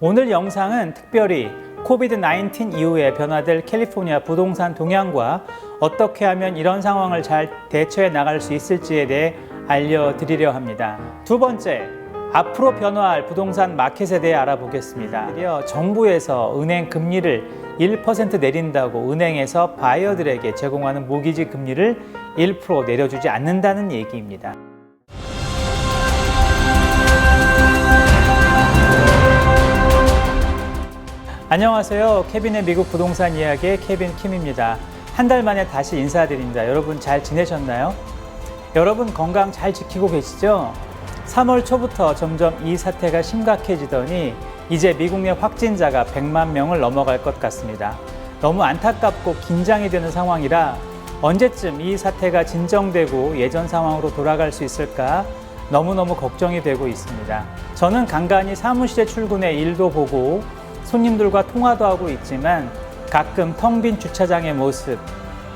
오늘 영상은 특별히 코비드-19 이후에 변화될 캘리포니아 부동산 동향과 어떻게 하면 이런 상황을 잘 대처해 나갈 수 있을지에 대해 알려드리려 합니다. 두 번째, 앞으로 변화할 부동산 마켓에 대해 알아보겠습니다. 정부에서 은행 금리를 1% 내린다고 은행에서 바이어들에게 제공하는 모기지 금리를 1% 내려주지 않는다는 얘기입니다. 안녕하세요. 케빈의 미국 부동산 이야기의 케빈 킴입니다. 한 달 만에 다시 인사드립니다. 여러분 잘 지내셨나요? 여러분 건강 잘 지키고 계시죠? 3월 초부터 점점 이 사태가 심각해지더니 이제 미국 내 확진자가 100만 명을 넘어갈 것 같습니다. 너무 안타깝고 긴장이 되는 상황이라 언제쯤 이 사태가 진정되고 예전 상황으로 돌아갈 수 있을까 너무너무 걱정이 되고 있습니다. 저는 간간히 사무실에 출근해 일도 보고 손님들과 통화도 하고 있지만 가끔 텅 빈 주차장의 모습,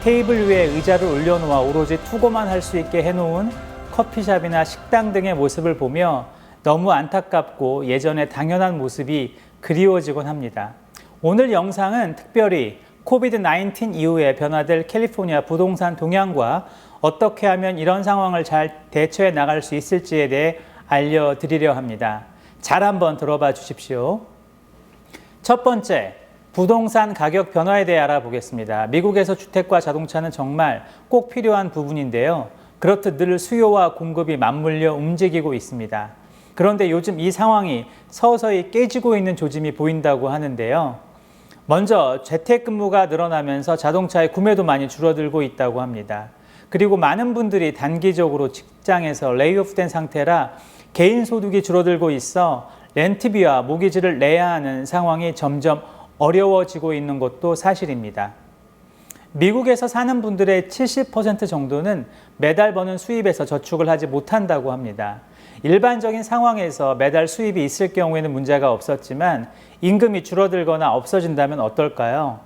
테이블 위에 의자를 올려놓아 오로지 투고만 할 수 있게 해놓은 커피숍이나 식당 등의 모습을 보며 너무 안타깝고 예전의 당연한 모습이 그리워지곤 합니다. 오늘 영상은 특별히 코비드-19 이후에 변화될 캘리포니아 부동산 동향과 어떻게 하면 이런 상황을 잘 대처해 나갈 수 있을지에 대해 알려드리려 합니다. 잘 한번 들어봐 주십시오. 첫 번째, 부동산 가격 변화에 대해 알아보겠습니다. 미국에서 주택과 자동차는 정말 꼭 필요한 부분인데요. 그렇듯 늘 수요와 공급이 맞물려 움직이고 있습니다. 그런데 요즘 이 상황이 서서히 깨지고 있는 조짐이 보인다고 하는데요. 먼저 재택근무가 늘어나면서 자동차의 구매도 많이 줄어들고 있다고 합니다. 그리고 많은 분들이 단기적으로 직장에서 레이오프된 상태라 개인 소득이 줄어들고 있어 렌트비와 모기지를 내야 하는 상황이 점점 어려워지고 있는 것도 사실입니다. 미국에서 사는 분들의 70% 정도는 매달 버는 수입에서 저축을 하지 못한다고 합니다. 일반적인 상황에서 매달 수입이 있을 경우에는 문제가 없었지만 임금이 줄어들거나 없어진다면 어떨까요?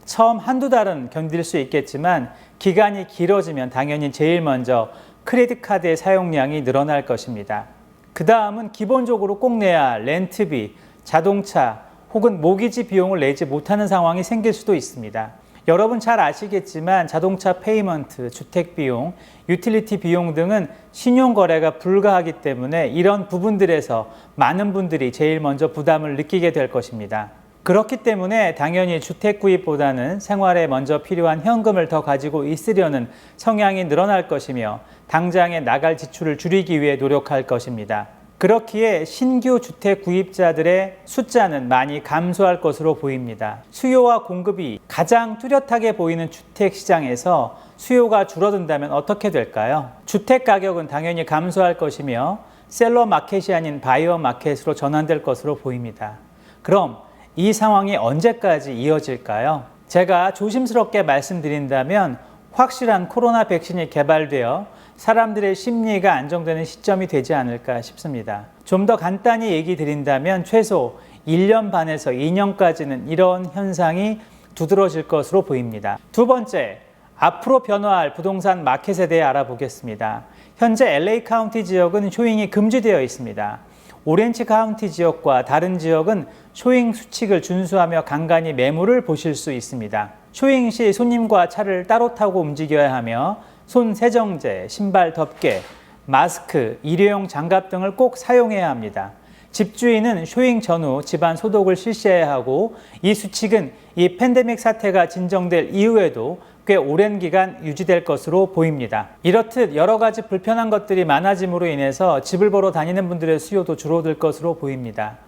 처음 한두 달은 견딜 수 있겠지만 기간이 길어지면 당연히 제일 먼저 크레딧 카드의 사용량이 늘어날 것입니다. 그 다음은 기본적으로 꼭 내야 할 렌트비, 자동차 혹은 모기지 비용을 내지 못하는 상황이 생길 수도 있습니다. 여러분 잘 아시겠지만 자동차 페이먼트, 주택비용, 유틸리티 비용 등은 신용거래가 불가하기 때문에 이런 부분들에서 많은 분들이 제일 먼저 부담을 느끼게 될 것입니다. 그렇기 때문에 당연히 주택 구입보다는 생활에 먼저 필요한 현금을 더 가지고 있으려는 성향이 늘어날 것이며 당장에 나갈 지출을 줄이기 위해 노력할 것입니다. 그렇기에 신규 주택 구입자들의 숫자는 많이 감소할 것으로 보입니다. 수요와 공급이 가장 뚜렷하게 보이는 주택 시장에서 수요가 줄어든다면 어떻게 될까요? 주택 가격은 당연히 감소할 것이며 셀러 마켓이 아닌 바이어 마켓으로 전환될 것으로 보입니다. 그럼 이 상황이 언제까지 이어질까요? 제가 조심스럽게 말씀드린다면 확실한 코로나 백신이 개발되어 사람들의 심리가 안정되는 시점이 되지 않을까 싶습니다. 좀 더 간단히 얘기 드린다면 최소 1년 반에서 2년까지는 이런 현상이 두드러질 것으로 보입니다. 두 번째, 앞으로 변화할 부동산 마켓에 대해 알아보겠습니다. 현재 LA 카운티 지역은 쇼잉이 금지되어 있습니다. 오렌지 카운티 지역과 다른 지역은 쇼잉 수칙을 준수하며 간간히 매물을 보실 수 있습니다. 쇼잉 시 손님과 차를 따로 타고 움직여야 하며 손 세정제, 신발 덮개, 마스크, 일회용 장갑 등을 꼭 사용해야 합니다. 집주인은 쇼잉 전후 집안 소독을 실시해야 하고 이 수칙은 이 팬데믹 사태가 진정될 이후에도 꽤 오랜 기간 유지될 것으로 보입니다. 이렇듯 여러 가지 불편한 것들이 많아짐으로 인해서 집을 보러 다니는 분들의 수요도 줄어들 것으로 보입니다.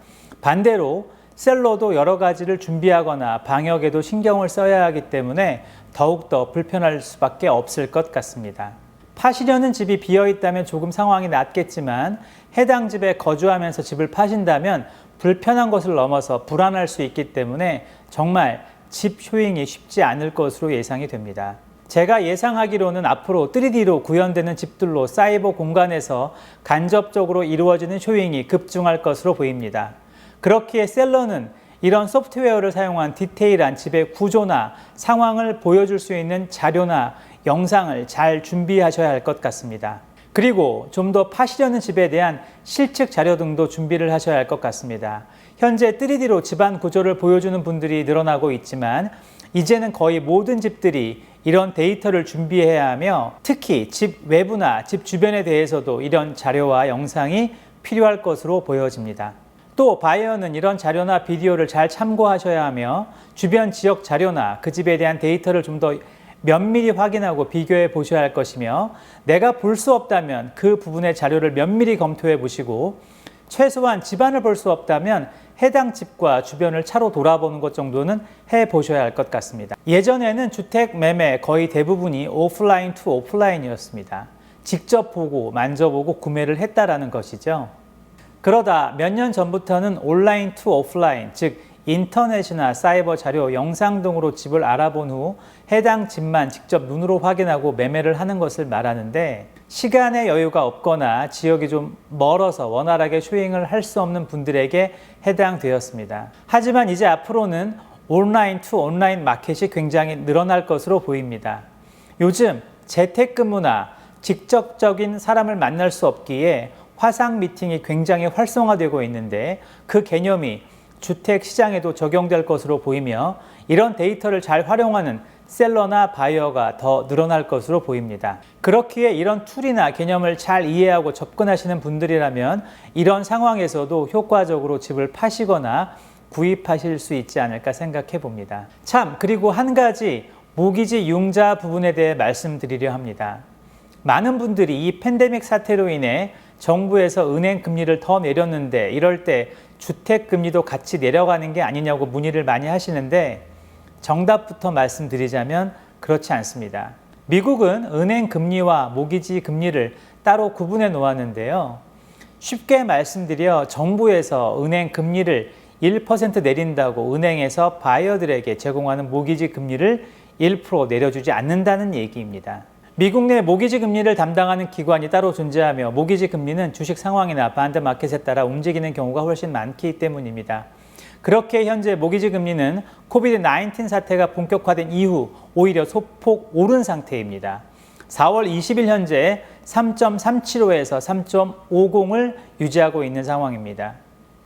반대로 셀러도 여러 가지를 준비하거나 방역에도 신경을 써야 하기 때문에 더욱더 불편할 수밖에 없을 것 같습니다. 파시려는 집이 비어 있다면 조금 상황이 낫겠지만 해당 집에 거주하면서 집을 파신다면 불편한 것을 넘어서 불안할 수 있기 때문에 정말 집 쇼잉이 쉽지 않을 것으로 예상이 됩니다. 제가 예상하기로는 앞으로 3D로 구현되는 집들로 사이버 공간에서 간접적으로 이루어지는 쇼잉이 급증할 것으로 보입니다. 그렇기에 셀러는 이런 소프트웨어를 사용한 디테일한 집의 구조나 상황을 보여줄 수 있는 자료나 영상을 잘 준비하셔야 할 것 같습니다. 그리고 좀 더 파시려는 집에 대한 실측 자료 등도 준비를 하셔야 할 것 같습니다. 현재 3D로 집안 구조를 보여주는 분들이 늘어나고 있지만 이제는 거의 모든 집들이 이런 데이터를 준비해야 하며 특히 집 외부나 집 주변에 대해서도 이런 자료와 영상이 필요할 것으로 보여집니다. 또 바이어는 이런 자료나 비디오를 잘 참고하셔야 하며 주변 지역 자료나 그 집에 대한 데이터를 좀 더 면밀히 확인하고 비교해 보셔야 할 것이며 내가 볼 수 없다면 그 부분의 자료를 면밀히 검토해 보시고 최소한 집안을 볼 수 없다면 해당 집과 주변을 차로 돌아보는 것 정도는 해 보셔야 할 것 같습니다. 예전에는 주택 매매 거의 대부분이 오프라인 투 오프라인이었습니다. 직접 보고 만져보고 구매를 했다라는 것이죠. 그러다 몇 년 전부터는 온라인 투 오프라인, 즉 인터넷이나 사이버 자료, 영상 등으로 집을 알아본 후 해당 집만 직접 눈으로 확인하고 매매를 하는 것을 말하는데 시간의 여유가 없거나 지역이 좀 멀어서 원활하게 쇼잉을 할 수 없는 분들에게 해당되었습니다. 하지만 이제 앞으로는 온라인 투 온라인 마켓이 굉장히 늘어날 것으로 보입니다. 요즘 재택근무나 직접적인 사람을 만날 수 없기에 화상 미팅이 굉장히 활성화되고 있는데 그 개념이 주택 시장에도 적용될 것으로 보이며 이런 데이터를 잘 활용하는 셀러나 바이어가 더 늘어날 것으로 보입니다. 그렇기에 이런 툴이나 개념을 잘 이해하고 접근하시는 분들이라면 이런 상황에서도 효과적으로 집을 파시거나 구입하실 수 있지 않을까 생각해 봅니다. 참, 그리고 한 가지 모기지 융자 부분에 대해 말씀드리려 합니다. 많은 분들이 이 팬데믹 사태로 인해 정부에서 은행 금리를 더 내렸는데 이럴 때 주택 금리도 같이 내려가는 게 아니냐고 문의를 많이 하시는데 정답부터 말씀드리자면 그렇지 않습니다. 미국은 은행 금리와 모기지 금리를 따로 구분해 놓았는데요. 쉽게 말씀드려 정부에서 은행 금리를 1% 내린다고 은행에서 바이어들에게 제공하는 모기지 금리를 1% 내려주지 않는다는 얘기입니다. 미국 내 모기지 금리를 담당하는 기관이 따로 존재하며 모기지 금리는 주식 상황이나 반드 마켓에 따라 움직이는 경우가 훨씬 많기 때문입니다. 그렇게 현재 모기지 금리는 코비드-19 사태가 본격화된 이후 오히려 소폭 오른 상태입니다. 4월 20일 현재 3.375에서 3.50을 유지하고 있는 상황입니다.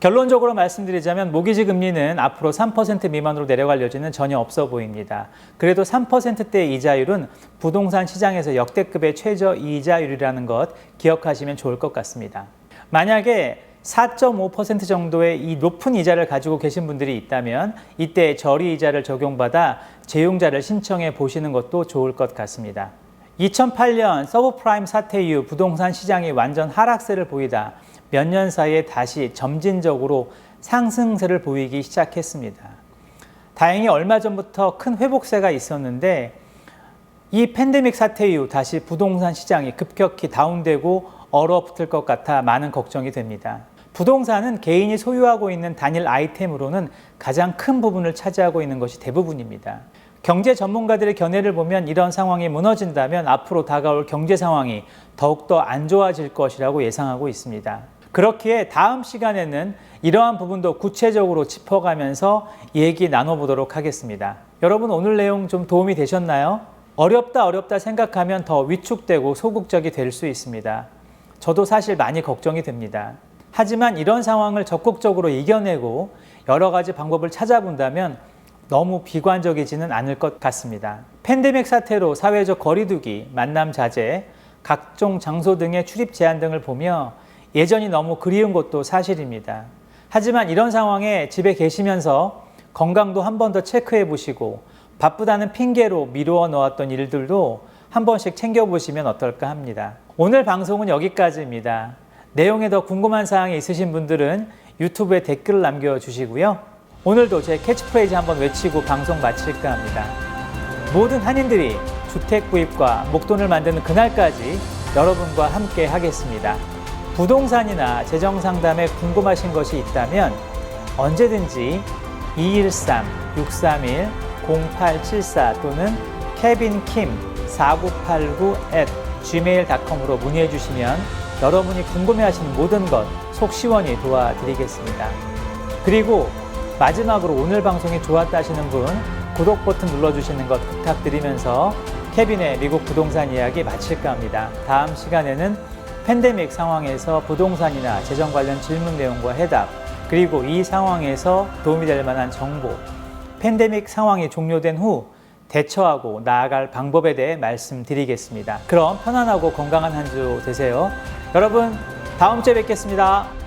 결론적으로 말씀드리자면 모기지 금리는 앞으로 3% 미만으로 내려갈 여지는 전혀 없어 보입니다. 그래도 3%대의 이자율은 부동산 시장에서 역대급의 최저 이자율이라는 것 기억하시면 좋을 것 같습니다. 만약에 4.5% 정도의 이 높은 이자를 가지고 계신 분들이 있다면 이때 저리 이자를 적용받아 재융자를 신청해 보시는 것도 좋을 것 같습니다. 2008년 서브프라임 사태 이후 부동산 시장이 완전 하락세를 보이다 몇 년 사이에 다시 점진적으로 상승세를 보이기 시작했습니다. 다행히 얼마 전부터 큰 회복세가 있었는데 이 팬데믹 사태 이후 다시 부동산 시장이 급격히 다운되고 얼어붙을 것 같아 많은 걱정이 됩니다. 부동산은 개인이 소유하고 있는 단일 아이템으로는 가장 큰 부분을 차지하고 있는 것이 대부분입니다. 경제 전문가들의 견해를 보면 이런 상황이 무너진다면 앞으로 다가올 경제 상황이 더욱더 안 좋아질 것이라고 예상하고 있습니다. 그렇기에 다음 시간에는 이러한 부분도 구체적으로 짚어가면서 얘기 나눠보도록 하겠습니다. 여러분 오늘 내용 좀 도움이 되셨나요? 어렵다 생각하면 더 위축되고 소극적이 될 수 있습니다. 저도 사실 많이 걱정이 됩니다. 하지만 이런 상황을 적극적으로 이겨내고 여러 가지 방법을 찾아본다면 너무 비관적이지는 않을 것 같습니다. 팬데믹 사태로 사회적 거리두기, 만남 자제, 각종 장소 등의 출입 제한 등을 보며 예전이 너무 그리운 것도 사실입니다. 하지만 이런 상황에 집에 계시면서 건강도 한 번 더 체크해 보시고 바쁘다는 핑계로 미루어 놓았던 일들도 한 번씩 챙겨보시면 어떨까 합니다. 오늘 방송은 여기까지입니다. 내용에 더 궁금한 사항이 있으신 분들은 유튜브에 댓글을 남겨주시고요. 오늘도 제 캐치프레이즈 한번 외치고 방송 마칠까 합니다. 모든 한인들이 주택 구입과 목돈을 만드는 그날까지 여러분과 함께 하겠습니다. 부동산이나 재정상담에 궁금하신 것이 있다면 언제든지 213-631-0874 또는 kevinkim4989@gmail.com으로 문의해 주시면 여러분이 궁금해하시는 모든 것 속 시원히 도와드리겠습니다. 그리고 마지막으로 오늘 방송이 좋았다 하시는 분 구독 버튼 눌러주시는 것 부탁드리면서 케빈의 미국 부동산 이야기 마칠까 합니다. 다음 시간에는 팬데믹 상황에서 부동산이나 재정 관련 질문 내용과 해답 그리고 이 상황에서 도움이 될 만한 정보, 팬데믹 상황이 종료된 후 대처하고 나아갈 방법에 대해 말씀드리겠습니다. 그럼 편안하고 건강한 한 주 되세요. 여러분, 다음 주에 뵙겠습니다.